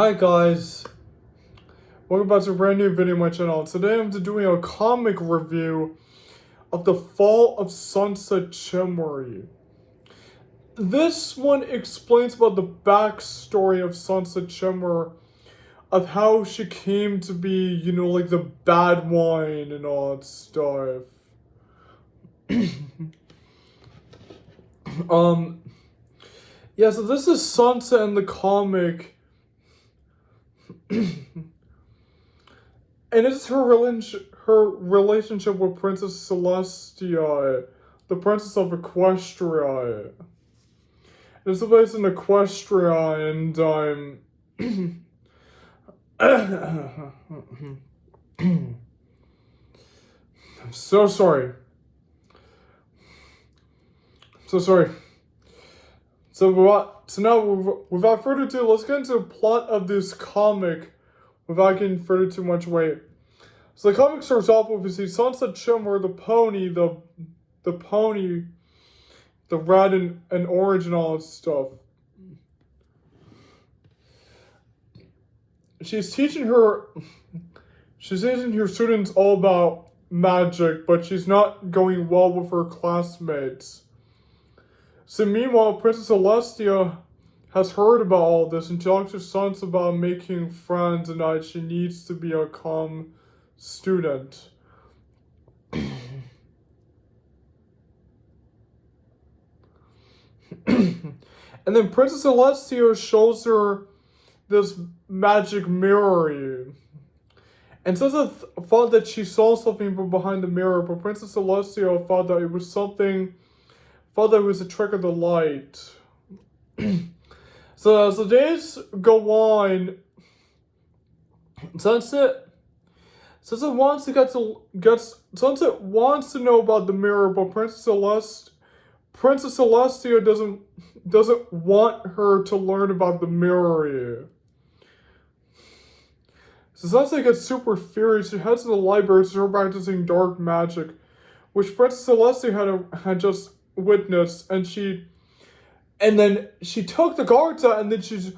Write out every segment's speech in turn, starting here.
Hi guys, welcome back to a brand new video on my channel. Today I'm doing a comic review of The Fall of Sunset Shimmer. This one explains about the backstory of Sunset Shimmer, of how she came to be, like the bad one and all that stuff. So this is Sunset in the comic. And it's her relationship with Princess Celestia, the Princess of Equestria. It's based in Equestria, and I'm so sorry. So now, without further ado, let's get into the plot of this comic without getting further too much weight. So the comic starts off with, you see Sunset Shimmer, the pony, the red and orange and all that stuff. She's teaching her students all about magic, but she's not going well with her classmates. So meanwhile, Princess Celestia has heard about all this and talks to Sunset about making friends and that she needs to be a calm student. And then Princess Celestia shows her this magic mirror. And Sunset thought that she saw something from behind the mirror, but Princess Celestia thought that it was a trick of the light. So as the days go on, Sunset wants to know about the mirror, but Princess Celestia doesn't want her to learn about the mirror. So Sunset gets super furious. She heads to the library to start practicing dark magic, which Princess Celestia had just witnessed, and then she took the guards out, and then she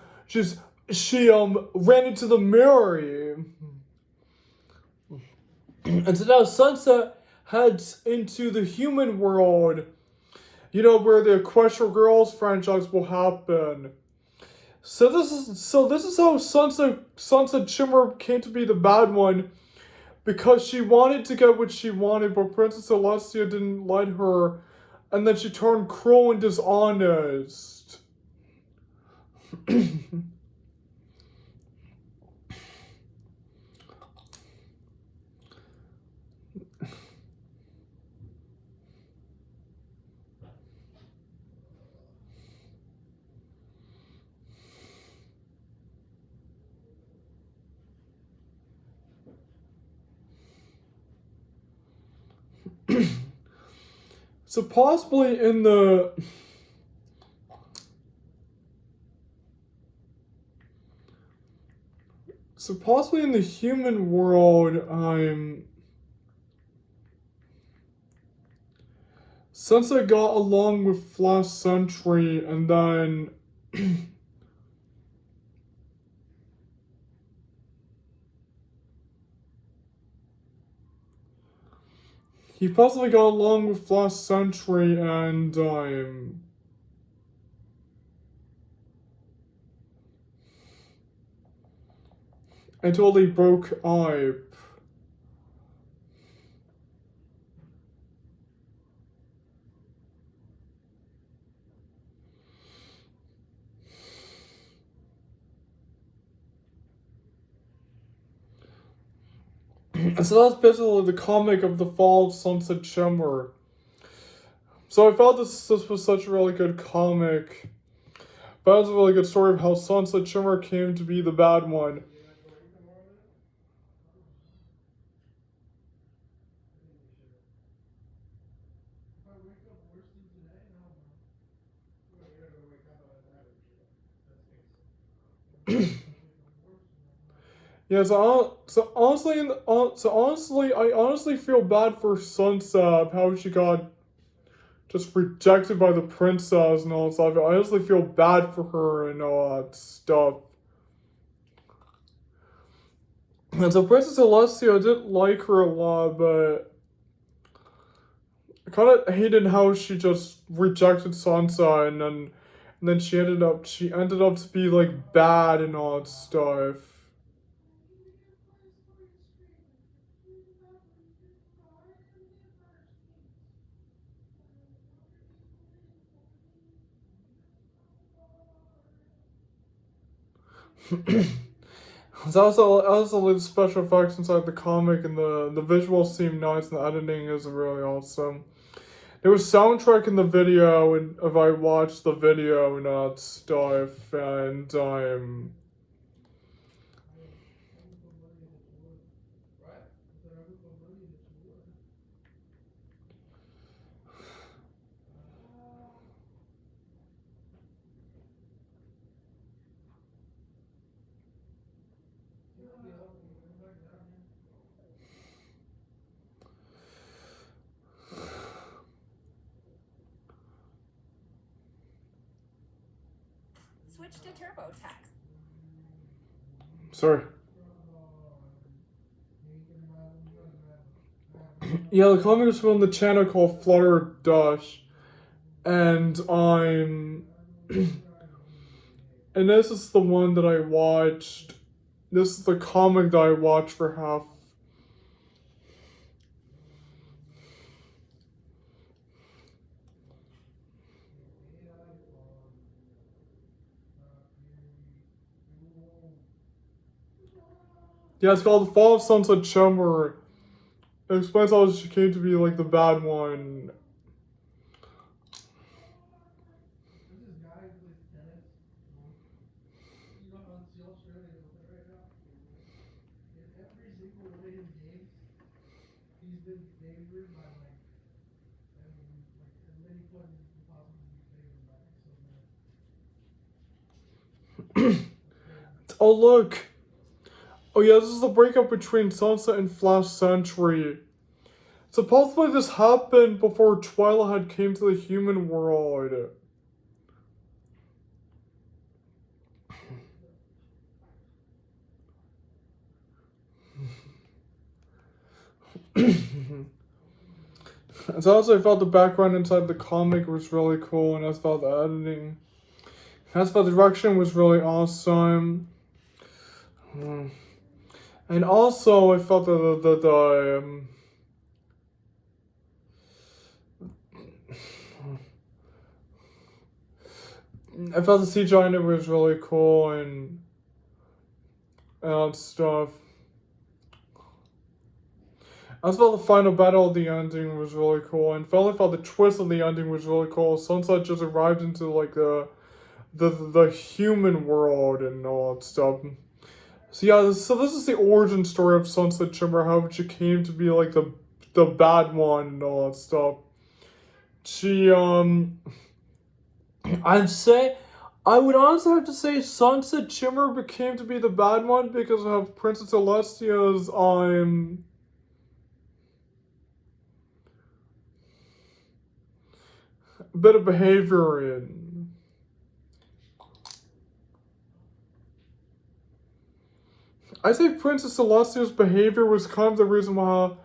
ran into the mirror. And so now Sunset heads into the human world, where the Equestria Girls franchise will happen. So this is how Sunset Shimmer came to be the bad one, because she wanted to get what she wanted, but Princess Celestia didn't let her, and then she turned cruel and dishonest. So possibly in the human world, Sunset got along with Flash Sentry, and then he possibly got along with Flash Sentry, and until they broke up. And so that's basically the comic of The Fall of Sunset Shimmer. So I felt this was such a really good comic. But it was a really good story of how Sunset Shimmer came to be the bad one. Yeah, I honestly feel bad for Sunset, how she got just rejected by the princess and all that stuff. I honestly feel bad for her and all that stuff. And so Princess Celestia, I didn't like her a lot, but I kind of hated how she just rejected Sansa, and then she ended up to be like bad and all that stuff. There's also like special effects inside the comic, and the visuals seem nice, and the editing is really awesome. There was soundtrack in the video, and if I watched the video and all that stuff, and Switch to TurboTax. Sorry. Yeah, the comic was from the channel called Flutter Dash, and and this is the one that I watched. This is the comic that I watched for half. Yeah, it's called The Fall of Sunset Shimmer. It explains how she came to be like the bad one. Oh look! Oh yeah, this is the breakup between Sansa and Flash Sentry. Supposedly this happened before Twilight had came to the human world. So also I felt the background inside the comic was really cool, and I felt the editing. I felt the direction was really awesome. And also I felt I felt the CGI in it was really cool and all that stuff. I also felt the final battle of the ending was really cool, and I felt the twist of the ending was really cool. Sunset just arrived into like the human world and all that stuff. So yeah, so this is the origin story of Sunset Shimmer, how she came to be like the bad one and all that stuff. She I would honestly have to say Sunset Shimmer became to be the bad one because of Princess Celestia's bit of behavior in. I say Princess Celestia's behavior was kind of the reason why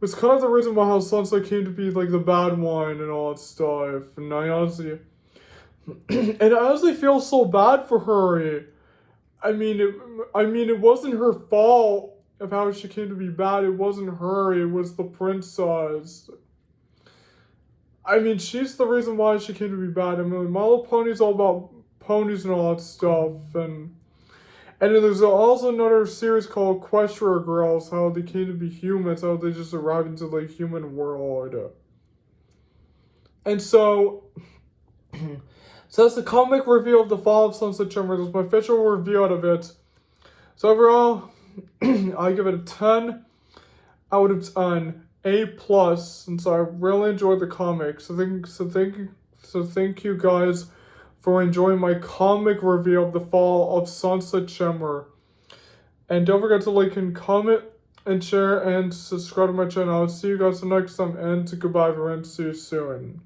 how Sunset came to be like the bad one and all that stuff. And I honestly feel so bad for her. I mean, it wasn't her fault of how she came to be bad. It wasn't her. It was the princess. I mean, she's the reason why she came to be bad. I mean, My Little Pony's all about ponies and all that stuff, and then there's also another series called Equestria Girls, how they came to be humans, how they just arrived into the human world. And so that's the comic review of The Fall of Sunset Shimmer. That's my official review out of it. So overall, I give it a 10 out of 10. A plus, and so I really enjoyed the comic. So thank you guys for enjoying my comic review of The Fall of Sunset Shimmer. And don't forget to like and comment and share and subscribe to my channel. I'll see you guys next time, and goodbye everyone. See you soon.